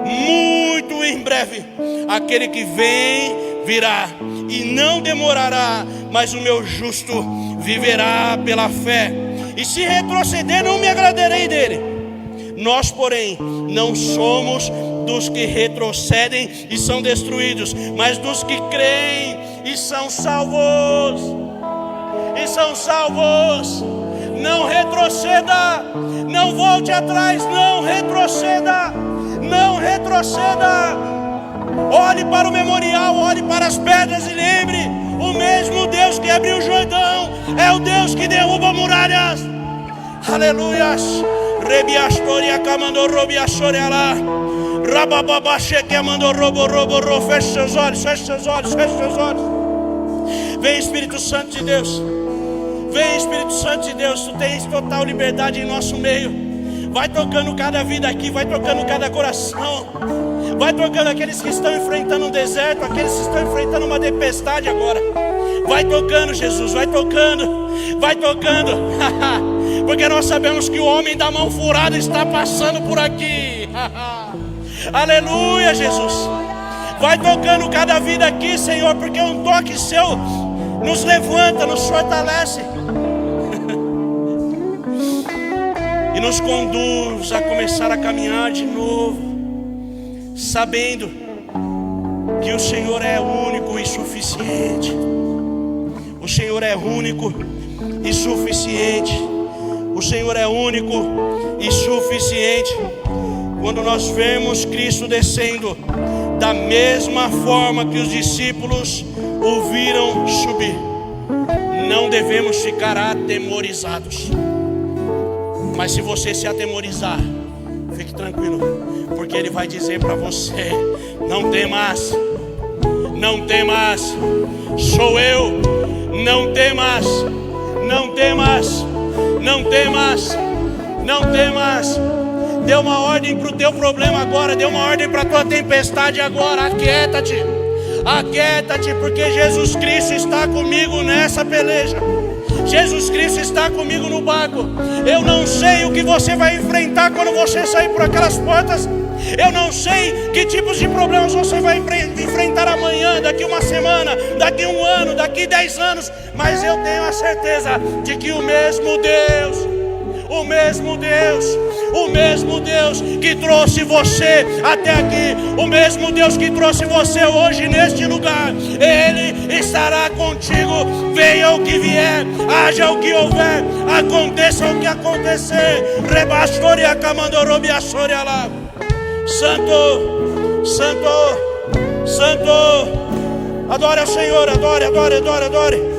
Speaker 1: muito em breve, aquele que vem virá, e não demorará, mas o meu justo viverá pela fé. E se retroceder, não me agradarei dele. Nós, porém, não somos dos que retrocedem e são destruídos, mas dos que creem e são salvos. E são salvos. Não retroceda, não volte atrás, não retroceda, não retroceda. Olhe para o memorial, olhe para as pedras e lembre: o mesmo Deus que abriu o Jordão é o Deus que derruba muralhas. Aleluias. Rebiastoria camando robiastoria lá. Rabababaxe que mandou robo. Feche seus olhos, feche seus olhos, feche seus olhos. Vem, Espírito Santo de Deus. Vem, Espírito Santo de Deus. Tu tens total liberdade em nosso meio. Vai tocando cada vida aqui, vai tocando cada coração. Vai tocando aqueles que estão enfrentando um deserto, aqueles que estão enfrentando uma tempestade agora. Vai tocando, Jesus, vai tocando. Vai tocando. Porque nós sabemos que o homem da mão furada está passando por aqui. Aleluia, Jesus. Vai tocando cada vida aqui, Senhor, porque um toque seu nos levanta, nos fortalece e nos conduz a começar a caminhar de novo, sabendo que o Senhor é único e suficiente. O Senhor é único e suficiente. O Senhor é único e suficiente. Quando nós vemos Cristo descendo, da mesma forma que os discípulos o viram subir, não devemos ficar atemorizados. Mas se você se atemorizar, fique tranquilo, porque Ele vai dizer para você: não temas, não temas, sou eu, não temas, não temas, não temas, não temas. Dê uma ordem para o teu problema agora, dê uma ordem para a tua tempestade agora. Aquieta-te, aquieta-te, porque Jesus Cristo está comigo nessa peleja. Jesus Cristo está comigo no barco. Eu não sei o que você vai enfrentar quando você sair por aquelas portas. Eu não sei que tipos de problemas você vai enfrentar amanhã, daqui uma semana, daqui um ano, daqui 10 anos. Mas eu tenho a certeza de que o mesmo Deus que trouxe você até aqui, o mesmo Deus que trouxe você hoje neste lugar, Ele estará contigo. Venha o que vier, haja o que houver, aconteça o que acontecer. Rebastoria camandorobiaçoria lá. Santo, Santo, Santo. Adore ao Senhor, adore, adore, adore, adore.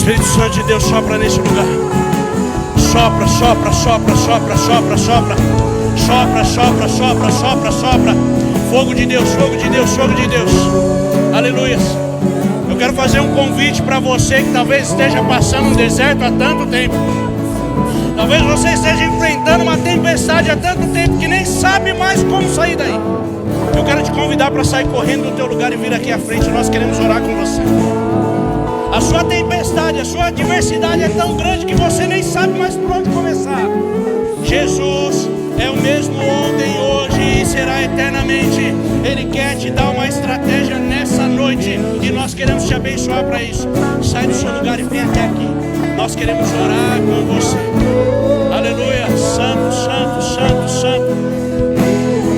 Speaker 1: Espírito Santo de Deus, sopra nesse lugar. Sopra, sopra, sopra, sopra, sopra, sopra. Sopra, sopra, sopra, sopra, sopra. Fogo de Deus, fogo de Deus, fogo de Deus. Aleluia. Eu quero fazer um convite para você que talvez esteja passando um deserto há tanto tempo. Talvez você esteja enfrentando uma tempestade há tanto tempo que nem sabe mais como sair daí. Eu quero te convidar para sair correndo do teu lugar e vir aqui à frente. Nós queremos orar com você. A sua tempestade, a sua adversidade é tão grande que você nem sabe mais por onde começar. Jesus é o mesmo ontem, hoje e será eternamente. Ele quer te dar uma estratégia nessa noite e nós queremos te abençoar para isso. Sai do seu lugar e vem até aqui. Nós queremos orar com você. Aleluia. Santo, santo, santo, santo.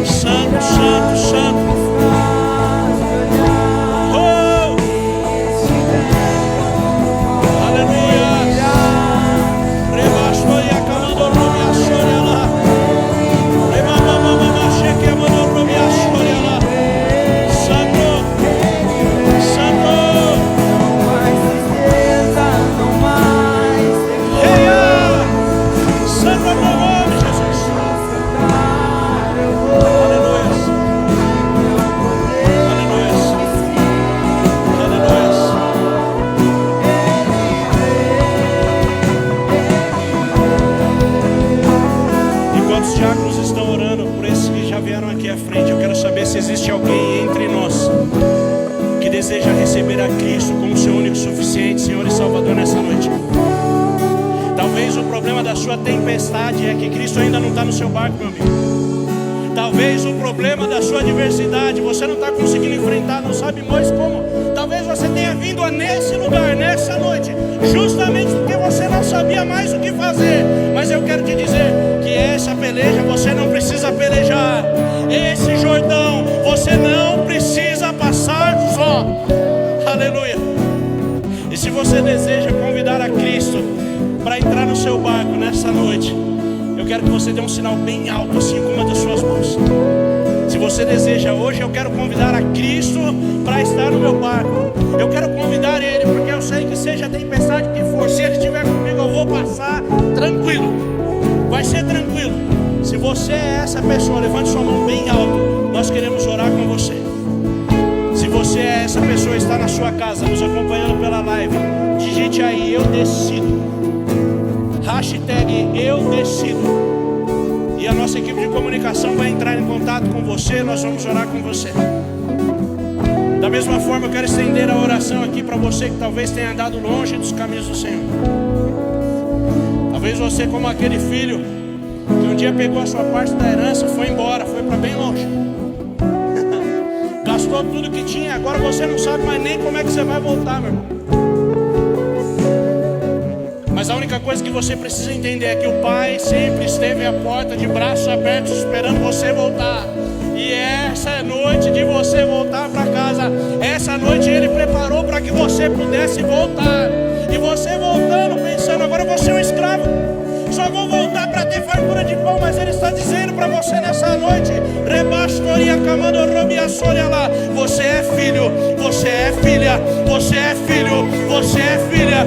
Speaker 1: Santo, santo, santo. Oh! Aleluia. Rebaixou e acabou de romear lá. Rebababababa, cheque a mão romear lá. Santo, santo. Não mais tristeza, não mais. Santo é o nome, Jesus. Os diáconos estão orando por esses que já vieram aqui à frente. Eu quero saber se existe alguém entre nós que deseja receber a Cristo como seu único, suficiente Senhor e Salvador nessa noite. Talvez o problema da sua tempestade é que Cristo ainda não está no seu barco, meu amigo. Talvez o problema da sua adversidade você não está conseguindo enfrentar, não sabe mais como. Talvez você tenha vindo a nesse lugar, nessa noite, justamente porque você não sabia mais o que fazer. Mas eu quero te dizer que essa peleja você não precisa pelejar. Esse Jordão você não precisa passar só. Aleluia. E se você deseja convidar a Cristo para entrar no seu barco nessa noite, eu quero que você dê um sinal bem alto assim com uma das suas mãos. Se você deseja hoje, eu quero convidar a Cristo para estar no meu barco. Eu quero convidar Ele porque eu sei que seja a tempestade que for, se Ele estiver comigo eu vou passar tranquilo. Vai ser tranquilo. Se você é essa pessoa, levante sua mão bem alto. Nós queremos orar com você. Se você é essa pessoa, está na sua casa nos acompanhando pela live, digite aí, eu decido. Hashtag eu decido. E a nossa equipe de comunicação vai entrar em contato com você. Nós vamos orar com você. Da mesma forma eu quero estender a oração aqui para você que talvez tenha andado longe dos caminhos do Senhor. Talvez você, como aquele filho que um dia pegou a sua parte da herança, foi embora, foi para bem longe. Gastou tudo que tinha, agora você não sabe mais nem como é que você vai voltar, meu irmão. Mas a única coisa que você precisa entender é que o Pai sempre esteve à porta de braços abertos esperando você voltar. E essa é noite de você voltar para casa. Essa noite Ele preparou para que você pudesse voltar. E você voltando pensando, agora eu vou ser um escravo, só vou voltar para ter fartura de pão. Mas Ele está dizendo para você nessa noite: você é filho, você é filha, você é filho, você é filha.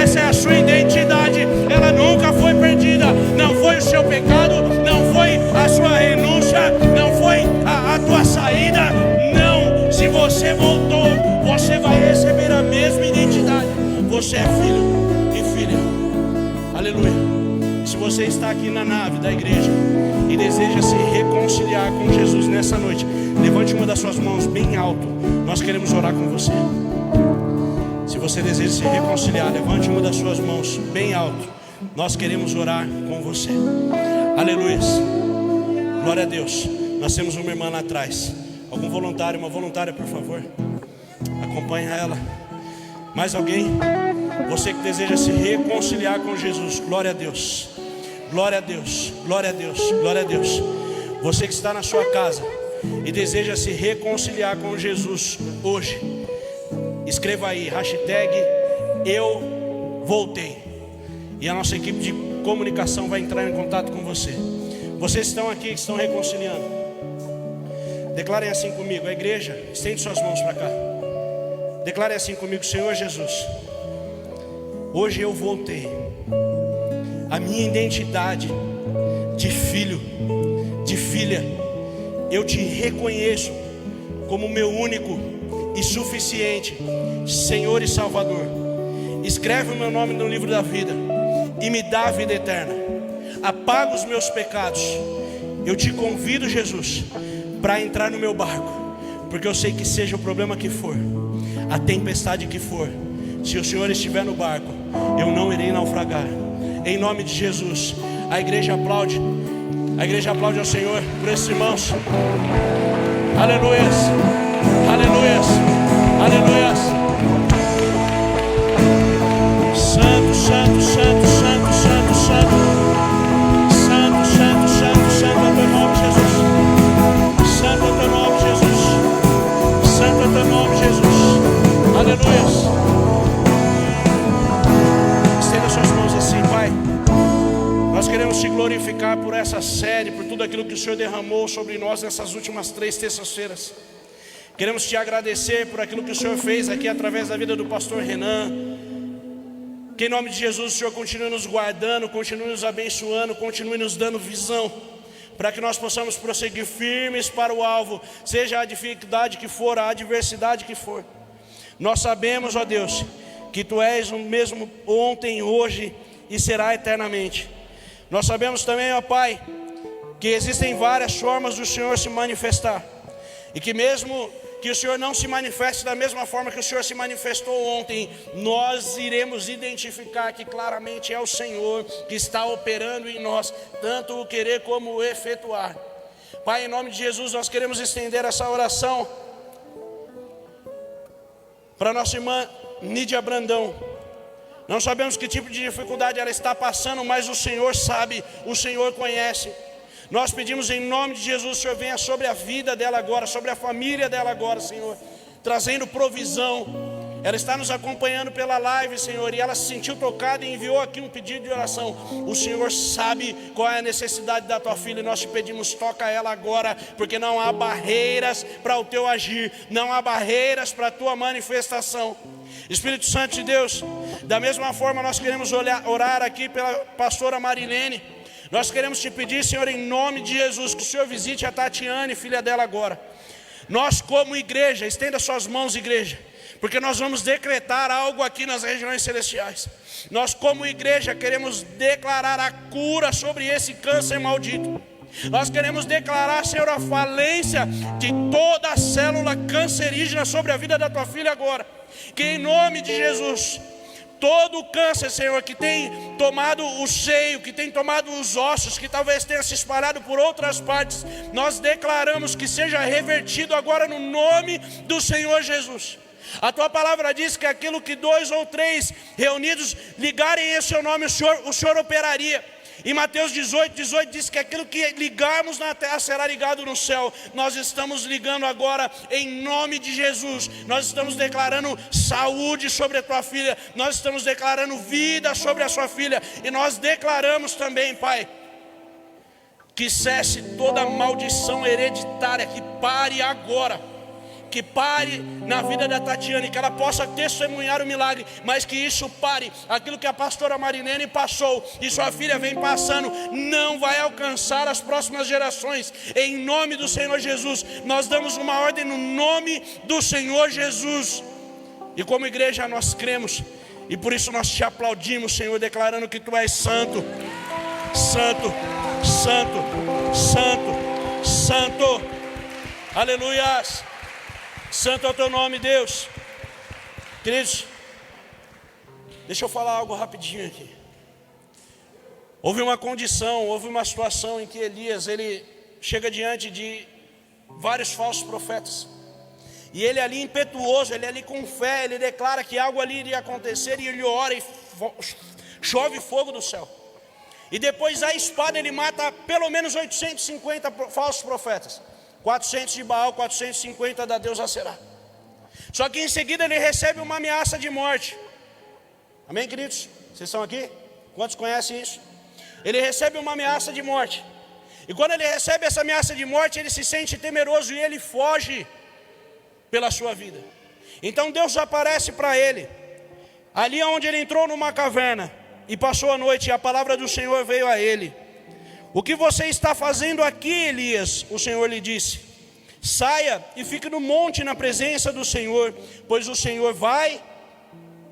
Speaker 1: Essa é a sua identidade, ela nunca foi perdida. Não foi o seu pecado, não foi a sua renúncia, não foi a tua saída. Não, se você voltou, você vai receber a mesma identidade. Você é filho e filha. Aleluia. Se você está aqui na nave da igreja e deseja se reconciliar com Jesus nessa noite, levante uma das suas mãos bem alto. Nós queremos orar com você. Se você deseja se reconciliar, levante uma das suas mãos bem alto. Nós queremos orar com você. Aleluia. Glória a Deus. Nós temos uma irmã lá atrás. Algum voluntário, uma voluntária, por favor. Acompanha ela. Mais alguém? Você que deseja se reconciliar com Jesus. Glória a Deus. Glória a Deus. Glória a Deus. Glória a Deus. Você que está na sua casa e deseja se reconciliar com Jesus hoje, escreva aí, hashtag eu voltei. E a nossa equipe de comunicação vai entrar em contato com você. Vocês estão aqui que estão reconciliando, declarem assim comigo. A igreja, estende suas mãos para cá. Declarem assim comigo: Senhor Jesus, Hoje eu voltei. A minha identidade de filho, de filha, eu te reconheço como meu único e suficiente Senhor e Salvador. Escreve o meu nome no livro da vida e me dá a vida eterna. Apaga os meus pecados. Eu te convido, Jesus, para entrar no meu barco, porque eu sei que seja o problema que for, a tempestade que for, se o Senhor estiver no barco, eu não irei naufragar. Em nome de Jesus. A igreja aplaude. A igreja aplaude ao Senhor por esses irmãos. Aleluias, aleluias, aleluias. Santo, santo, santo, santo, santo, santo. Santo, santo, santo, santo é o teu nome, Jesus. Santo é o teu nome, Jesus. Santo é o teu nome, Jesus. Aleluias. Estenda suas mãos assim, Pai. Nós queremos te glorificar por essa série, por tudo aquilo que o Senhor derramou sobre nós nessas últimas 3 terças-feiras. Queremos te agradecer por aquilo que o Senhor fez aqui através da vida do pastor Renan. Que em nome de Jesus o Senhor continue nos guardando, continue nos abençoando, continue nos dando visão, para que nós possamos prosseguir firmes para o alvo, seja a dificuldade que for, a adversidade que for. Nós sabemos, ó Deus, que Tu és o mesmo ontem, hoje e será eternamente. Nós sabemos também, ó Pai, que existem várias formas do Senhor se manifestar, e que mesmo que o Senhor não se manifeste da mesma forma que o Senhor se manifestou ontem, nós iremos identificar que claramente é o Senhor que está operando em nós, tanto o querer como o efetuar. Pai, em nome de Jesus, nós queremos estender essa oração para nossa irmã Nídia Brandão. Não sabemos que tipo de dificuldade ela está passando, mas o Senhor sabe, o Senhor conhece. Nós pedimos em nome de Jesus, o Senhor venha sobre a vida dela agora, sobre a família dela agora, Senhor, trazendo provisão. Ela está nos acompanhando pela live, Senhor, e ela se sentiu tocada e enviou aqui um pedido de oração. O Senhor sabe qual é a necessidade da tua filha, e nós te pedimos, toca ela agora, porque não há barreiras para o teu agir, não há barreiras para a tua manifestação. Espírito Santo de Deus, da mesma forma nós queremos orar aqui pela pastora Marilene. Nós queremos te pedir, Senhor, em nome de Jesus, que o Senhor visite a Tatiane, filha dela agora. Nós como igreja, estenda suas mãos, igreja, porque nós vamos decretar algo aqui nas regiões celestiais. Nós como igreja queremos declarar a cura sobre esse câncer maldito. Nós queremos declarar, Senhor, a falência de toda a célula cancerígena sobre a vida da tua filha agora. Que em nome de Jesus, todo o câncer, Senhor, que tem tomado o seio, que tem tomado os ossos, que talvez tenha se espalhado por outras partes, nós declaramos que seja revertido agora no nome do Senhor Jesus. A tua palavra diz que aquilo que 2 ou 3 reunidos ligarem em seu nome, o Senhor operaria. Em Mateus 18 diz que aquilo que ligarmos na terra será ligado no céu. Nós estamos ligando agora em nome de Jesus. Nós estamos declarando saúde sobre a tua filha. Nós estamos declarando vida sobre a sua filha. E nós declaramos também, Pai, que cesse toda maldição hereditária, que pare agora. Que pare na vida da Tatiane, que ela possa testemunhar o milagre, mas que isso pare. Aquilo que a pastora Marilene passou e sua filha vem passando, não vai alcançar as próximas gerações. Em nome do Senhor Jesus, nós damos uma ordem no nome do Senhor Jesus. E como igreja nós cremos, e por isso nós te aplaudimos, Senhor, declarando que Tu és santo, santo, santo, santo, santo. Aleluias. Santo é o teu nome, Deus. Queridos, deixa eu falar algo rapidinho aqui. Houve uma condição, houve uma situação em que Elias, ele chega diante de vários falsos profetas. E ele ali impetuoso, ele ali com fé, ele declara que algo ali iria acontecer. E ele ora e chove fogo do céu. E depois a espada ele mata pelo menos 850 falsos profetas. 400 de Baal, 450 da deusa Será. Só que em seguida ele recebe uma ameaça de morte. Amém, queridos? Vocês estão aqui? Quantos conhecem isso? Ele recebe uma ameaça de morte. E quando ele recebe essa ameaça de morte, ele se sente temeroso e ele foge pela sua vida. Então Deus aparece para ele ali onde ele entrou numa caverna e passou a noite, e a palavra do Senhor veio a ele. O que você está fazendo aqui, Elias? O Senhor lhe disse: saia e fique no monte na presença do Senhor, pois o Senhor vai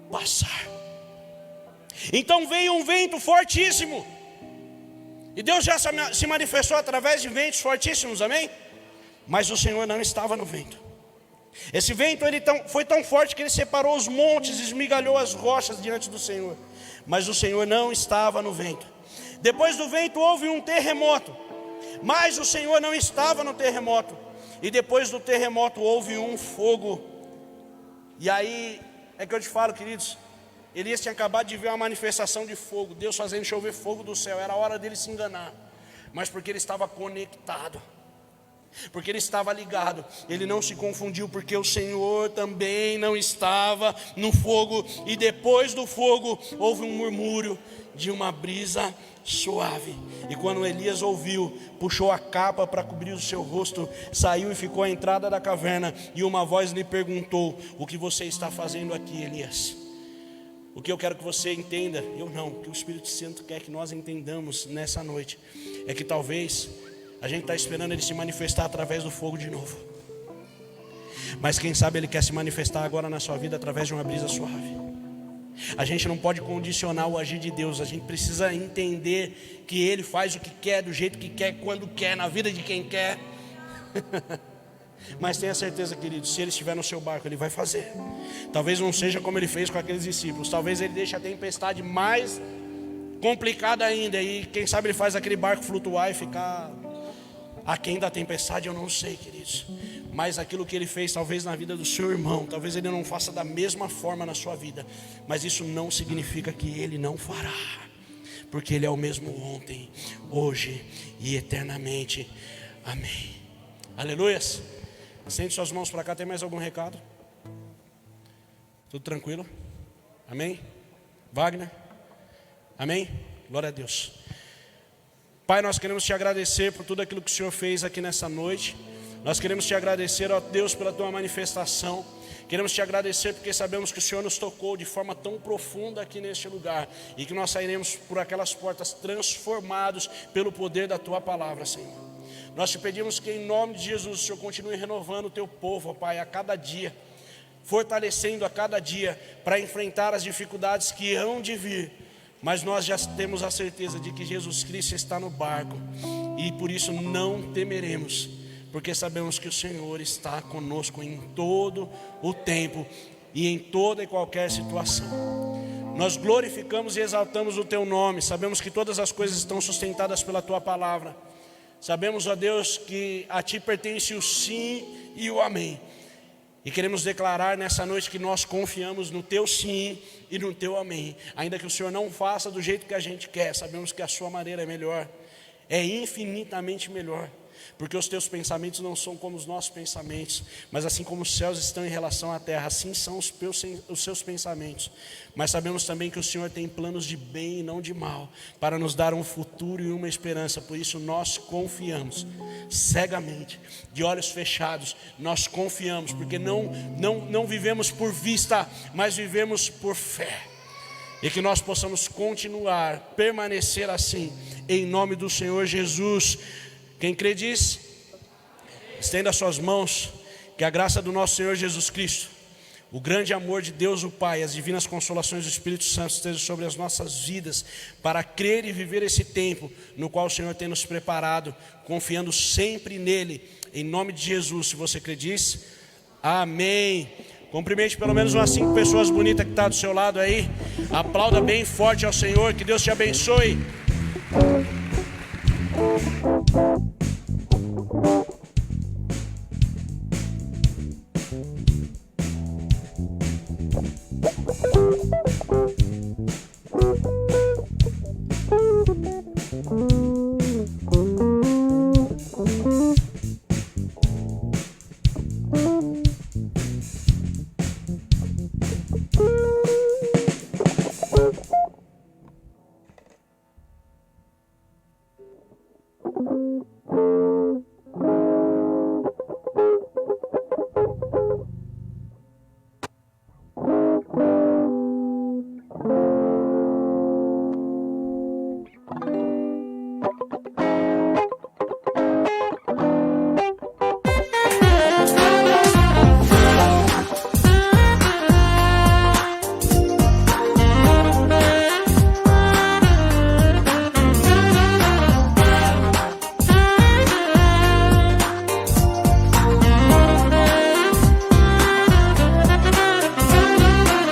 Speaker 1: passar. Então veio um vento fortíssimo, e Deus já se manifestou através de ventos fortíssimos, amém? Mas o Senhor não estava no vento. Esse vento foi tão forte que ele separou os montes, esmigalhou as rochas diante do Senhor. Mas o Senhor não estava no vento. Depois do vento houve um terremoto, mas o Senhor não estava no terremoto. E depois do terremoto houve um fogo. E aí é que eu te falo, queridos, Elias tinha acabado de ver uma manifestação de fogo, Deus fazendo chover fogo do céu. Era a hora dele se enganar, mas porque ele estava conectado, porque ele estava ligado, ele não se confundiu, porque o Senhor também não estava no fogo. E depois do fogo houve um murmúrio de uma brisa suave. E quando Elias ouviu, puxou a capa para cobrir o seu rosto, saiu e ficou à entrada da caverna. E uma voz lhe perguntou: o que você está fazendo aqui, Elias? O que eu quero que você entenda, o que o Espírito Santo quer que nós entendamos nessa noite, é que talvez a gente está esperando ele se manifestar através do fogo de novo, mas quem sabe ele quer se manifestar agora na sua vida através de uma brisa suave. A gente não pode condicionar o agir de Deus. A gente precisa entender que ele faz o que quer, do jeito que quer, quando quer, na vida de quem quer. Mas tenha certeza, querido, se ele estiver no seu barco, ele vai fazer. Talvez não seja como ele fez com aqueles discípulos. Talvez ele deixe a tempestade mais complicada ainda, e quem sabe ele faz aquele barco flutuar e ficar aquém da tempestade. Eu não sei, queridos, mas aquilo que ele fez talvez na vida do seu irmão, talvez ele não faça da mesma forma na sua vida. Mas isso não significa que ele não fará, porque ele é o mesmo ontem, hoje e eternamente. Amém. Aleluias. Sente suas mãos para cá. Tem mais algum recado? Tudo tranquilo? Amém? Wagner? Amém? Glória a Deus. Pai, nós queremos te agradecer por tudo aquilo que o Senhor fez aqui nessa noite. Nós queremos te agradecer, ó Deus, pela tua manifestação. Queremos te agradecer porque sabemos que o Senhor nos tocou de forma tão profunda aqui neste lugar, e que nós sairemos por aquelas portas transformados pelo poder da tua palavra, Senhor. Nós te pedimos que em nome de Jesus o Senhor continue renovando o teu povo, ó Pai, a cada dia, fortalecendo a cada dia para enfrentar as dificuldades que hão de vir. Mas nós já temos a certeza de que Jesus Cristo está no barco, e por isso não temeremos, porque sabemos que o Senhor está conosco em todo o tempo e em toda e qualquer situação. Nós glorificamos e exaltamos o teu nome. Sabemos que todas as coisas estão sustentadas pela tua palavra. Sabemos, ó Deus, que a ti pertence o sim e o amém. E queremos declarar nessa noite que nós confiamos no teu sim e no teu amém. Ainda que o Senhor não faça do jeito que a gente quer, sabemos que a sua maneira é melhor, é infinitamente melhor. Porque os teus pensamentos não são como os nossos pensamentos, mas assim como os céus estão em relação à terra, assim são os seus pensamentos. Mas sabemos também que o Senhor tem planos de bem e não de mal, para nos dar um futuro e uma esperança. Por isso nós confiamos cegamente, de olhos fechados. Nós confiamos, porque não vivemos por vista, mas vivemos por fé. E que nós possamos continuar, permanecer assim, em nome do Senhor Jesus. Quem crê diz: estenda suas mãos. Que a graça do nosso Senhor Jesus Cristo, o grande amor de Deus o Pai, as divinas consolações do Espírito Santo estejam sobre as nossas vidas, para crer e viver esse tempo no qual o Senhor tem nos preparado, confiando sempre nele, em nome de Jesus. Se você crê diz: amém. Cumprimente pelo menos umas 5 pessoas bonitas que estão do seu lado aí. Aplauda bem forte ao Senhor. Que Deus te abençoe.